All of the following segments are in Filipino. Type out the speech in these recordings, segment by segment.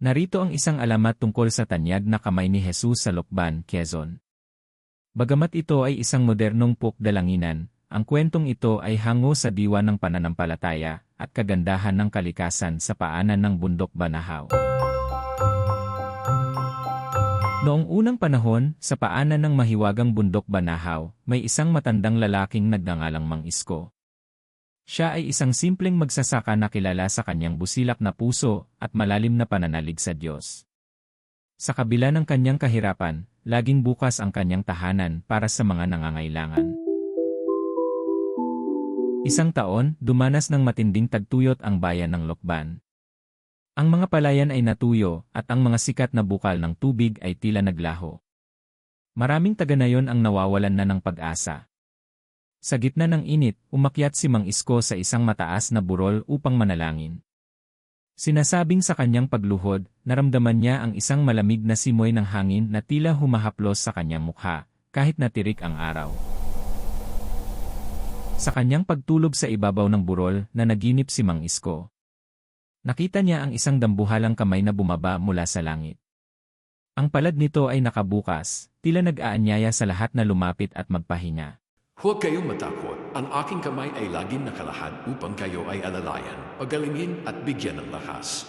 Narito ang isang alamat tungkol sa tanyag na kamay ni Jesus sa Lokban, Quezon. Bagamat ito ay isang modernong pukdalanginan, ang kwentong ito ay hango sa diwa ng pananampalataya at kagandahan ng kalikasan sa paanan ng bundok Banahaw. Noong unang panahon, sa paanan ng mahiwagang bundok Banahaw, may isang matandang lalaking nagngangalang Mang Isko. Siya ay isang simpleng magsasaka na kilala sa kanyang busilak na puso at malalim na pananalig sa Diyos. Sa kabila ng kanyang kahirapan, laging bukas ang kanyang tahanan para sa mga nangangailangan. Isang taon, dumanas ng matinding tagtuyot ang bayan ng Lokban. Ang mga palayan ay natuyo at ang mga sikat na bukal ng tubig ay tila naglaho. Maraming taga-nayon ang nawawalan na ng pag-asa. Sa gitna ng init, umakyat si Mang Isko sa isang mataas na burol upang manalangin. Sinasabing sa kanyang pagluhod, naramdaman niya ang isang malamig na simoy ng hangin na tila humahaplos sa kanyang mukha, kahit natirik ang araw. Sa kanyang pagtulog sa ibabaw ng burol, nanaginip si Mang Isko. Nakita niya ang isang dambuhalang kamay na bumaba mula sa langit. Ang palad nito ay nakabukas, tila nag-aanyaya sa lahat na lumapit at magpahinga. Huwag kayong matakot, ang aking kamay ay laging nakalahad upang kayo ay alalayan, pagalingin at bigyan ng lakas.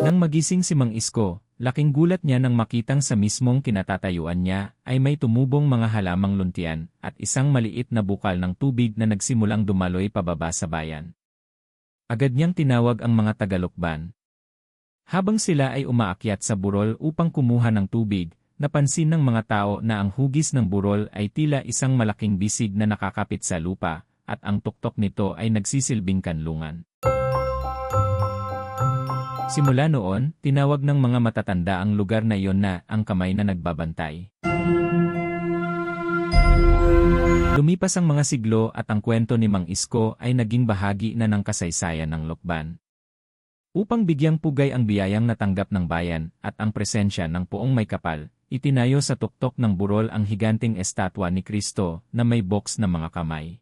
Nang magising si Mang Isko, laking gulat niya nang makitang sa mismong kinatatayuan niya ay may tumubong mga halamang luntian at isang maliit na bukal ng tubig na nagsimulang dumaloy pababa sa bayan. Agad niyang tinawag ang mga taga-Lokban. Habang sila ay umaakyat sa burol upang kumuha ng tubig, napansin ng mga tao na ang hugis ng burol ay tila isang malaking bisig na nakakapit sa lupa, at ang tuktok nito ay nagsisilbing kanlungan. Simula noon, tinawag ng mga matatanda ang lugar na iyon na ang kamay na nagbabantay. Lumipas ang mga siglo at ang kwento ni Mang Isko ay naging bahagi na ng kasaysayan ng Lokban. Upang bigyang pugay ang biyayang natanggap ng bayan at ang presensya ng Poong May Kapal, itinayo sa tuktok ng burol ang higanting estatwa ni Kristo na may box na mga kamay.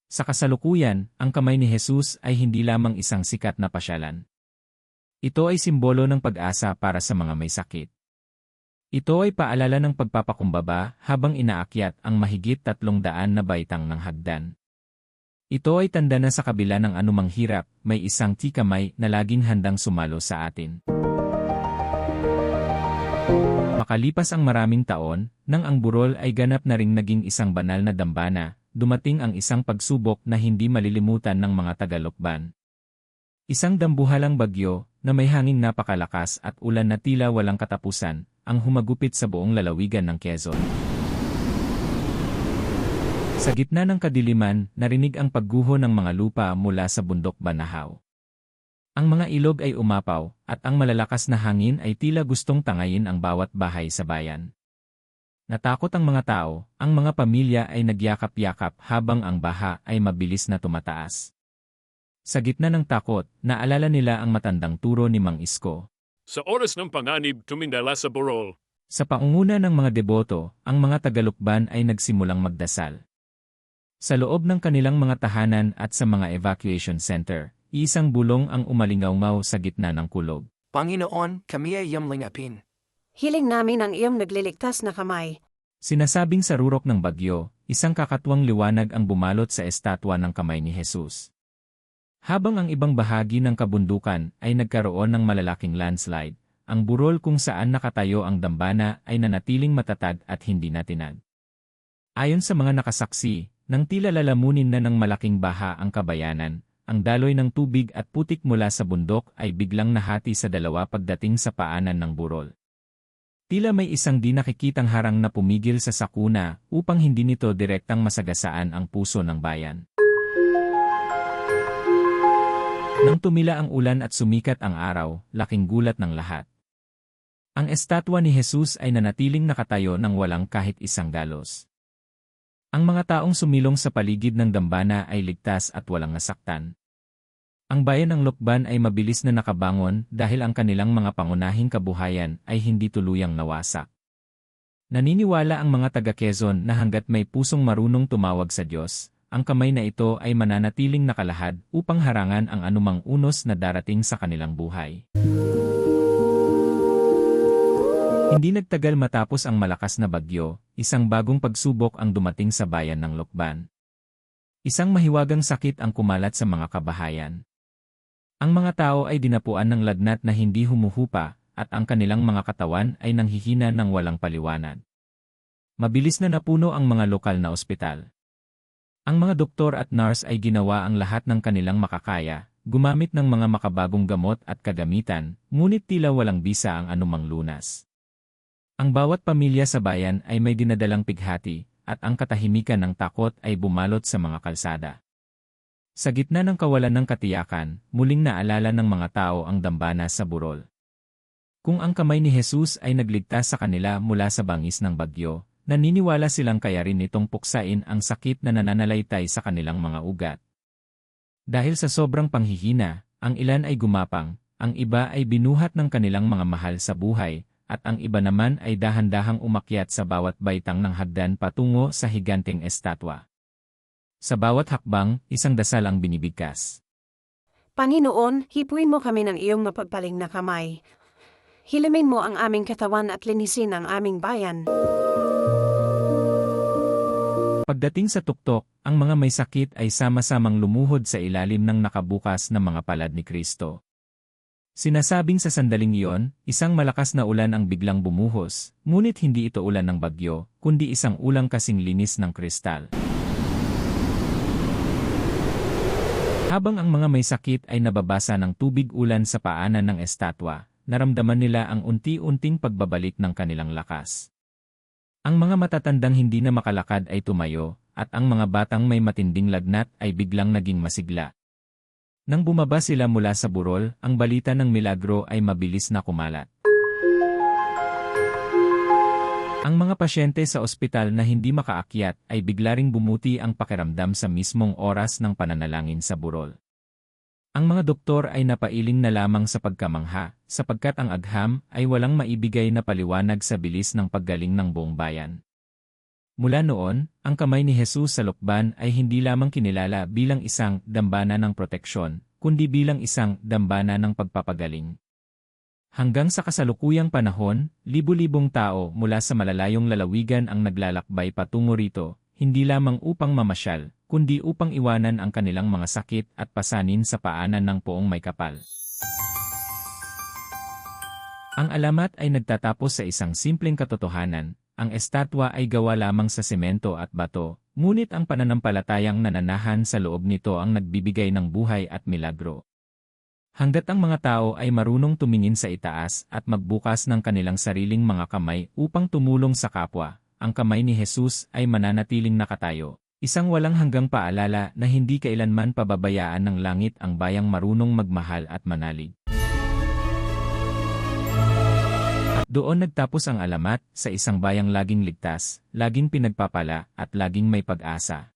Sa kasalukuyan, ang kamay ni Jesus ay hindi lamang isang sikat na pasyalan. Ito ay simbolo ng pag-asa para sa mga may sakit. Ito ay paalala ng pagpapakumbaba habang inaakyat ang mahigit 300 na baitang ng hagdan. Ito ay tanda na sa kabila ng anumang hirap, may isang tikamay na laging handang sumalo sa atin. Makalipas ang maraming taon, nang ang burol ay ganap na ring naging isang banal na dambana, dumating ang isang pagsubok na hindi malilimutan ng mga taga-Lokban. Isang dambuhalang bagyo, na may hanging napakalakas at ulan na tila walang katapusan, ang humagupit sa buong lalawigan ng Quezon. Sa gitna ng kadiliman, narinig ang pagguho ng mga lupa mula sa bundok Banahaw. Ang mga ilog ay umapaw, at ang malalakas na hangin ay tila gustong tangayin ang bawat bahay sa bayan. Natakot ang mga tao, ang mga pamilya ay nagyakap-yakap habang ang baha ay mabilis na tumataas. Sa gitna ng takot, naalala nila ang matandang turo ni Mang Isko. Sa oras ng panganib, tumindala sa burol. Sa pangunguna ng mga deboto, ang mga taga-Lokban ay nagsimulang magdasal. Sa loob ng kanilang mga tahanan at sa mga evacuation center, isang bulong ang umalingaw sa gitna ng kulog. Panginoon, kami ay iyong lingapin. Hiling namin ang iyong nagliligtas na kamay. Sinasabing sa rurok ng bagyo, isang kakatuwang liwanag ang bumalot sa estatwa ng kamay ni Jesus. Habang ang ibang bahagi ng kabundukan ay nagkaroon ng malalaking landslide, ang burol kung saan nakatayo ang dambana ay nanatiling matatag at hindi natinag. Ayon sa mga nakasaksi, nang tila lalamunin na ng malaking baha ang kabayanan, ang daloy ng tubig at putik mula sa bundok ay biglang nahati sa dalawa pagdating sa paanan ng burol. Tila may isang di nakikitang harang na pumigil sa sakuna upang hindi nito direktang masagasaan ang puso ng bayan. Nang tumila ang ulan at sumikat ang araw, laking gulat ng lahat. Ang estatwa ni Jesus ay nanatiling nakatayo nang walang kahit isang galos. Ang mga taong sumilong sa paligid ng dambana ay ligtas at walang nasaktan. Ang bayan ng Lokban ay mabilis na nakabangon dahil ang kanilang mga pangunahing kabuhayan ay hindi tuluyang nawasak. Naniniwala ang mga taga-Quezon na hanggat may pusong marunong tumawag sa Diyos, ang kamay na ito ay mananatiling nakalahad upang harangan ang anumang unos na darating sa kanilang buhay. Hindi nagtagal matapos ang malakas na bagyo, isang bagong pagsubok ang dumating sa bayan ng Lokban. Isang mahiwagang sakit ang kumalat sa mga kabahayan. Ang mga tao ay dinapuan ng lagnat na hindi humuhupa, at ang kanilang mga katawan ay nanghihina ng walang paliwanag. Mabilis na napuno ang mga lokal na ospital. Ang mga doktor at nurse ay ginawa ang lahat ng kanilang makakaya, gumamit ng mga makabagong gamot at kagamitan, ngunit tila walang bisa ang anumang lunas. Ang bawat pamilya sa bayan ay may dinadalang pighati, at ang katahimikan ng takot ay bumalot sa mga kalsada. Sa gitna ng kawalan ng katiyakan, muling naalala ng mga tao ang dambana sa burol. Kung ang kamay ni Jesus ay nagligtas sa kanila mula sa bangis ng bagyo, naniniwala silang kaya rin itong puksain ang sakit na nananalaytay sa kanilang mga ugat. Dahil sa sobrang panghihina, ang ilan ay gumapang, ang iba ay binuhat ng kanilang mga mahal sa buhay, at ang iba naman ay dahan-dahang umakyat sa bawat baitang ng hagdan patungo sa higanteng estatwa. Sa bawat hakbang, isang dasal ang binibigkas. Panginoon, hipuin mo kami ng iyong mapagpaling na kamay. Hilimin mo ang aming katawan at linisin ang aming bayan. Pagdating sa tuktok, ang mga may sakit ay sama-samang lumuhod sa ilalim ng nakabukas na mga palad ni Kristo. Sinasabing sa sandaling iyon, isang malakas na ulan ang biglang bumuhos, ngunit hindi ito ulan ng bagyo, kundi isang ulang kasing linis ng kristal. Habang ang mga may sakit ay nababasa ng tubig ulan sa paanan ng estatwa, naramdaman nila ang unti-unting pagbabalik ng kanilang lakas. Ang mga matatandang hindi na makalakad ay tumayo, at ang mga batang may matinding lagnat ay biglang naging masigla. Nang bumaba sila mula sa burol, ang balita ng milagro ay mabilis na kumalat. Ang mga pasyente sa ospital na hindi makaakyat ay bigla ring bumuti ang pakiramdam sa mismong oras ng pananalangin sa burol. Ang mga doktor ay napailing na lamang sa pagkamangha, sapagkat ang agham ay walang maibigay na paliwanag sa bilis ng paggaling ng buong bayan. Mula noon, ang kamay ni Jesus sa Lokban ay hindi lamang kinilala bilang isang dambana ng proteksyon, kundi bilang isang dambana ng pagpapagaling. Hanggang sa kasalukuyang panahon, libu-libong tao mula sa malalayong lalawigan ang naglalakbay patungo rito, hindi lamang upang mamasyal, kundi upang iwanan ang kanilang mga sakit at pasanin sa paanan ng poong may kapal. Ang alamat ay nagtatapos sa isang simpleng katotohanan, ang estatwa ay gawa lamang sa semento at bato, ngunit ang pananampalatayang nananahan sa loob nito ang nagbibigay ng buhay at milagro. Hanggat ang mga tao ay marunong tumingin sa itaas at magbukas ng kanilang sariling mga kamay upang tumulong sa kapwa, ang kamay ni Jesus ay mananatiling nakatayo. Isang walang hanggang paalala na hindi kailanman pababayaan ng langit ang bayang marunong magmahal at manalig. At doon nagtapos ang alamat sa isang bayang laging ligtas, laging pinagpapala at laging may pag-asa.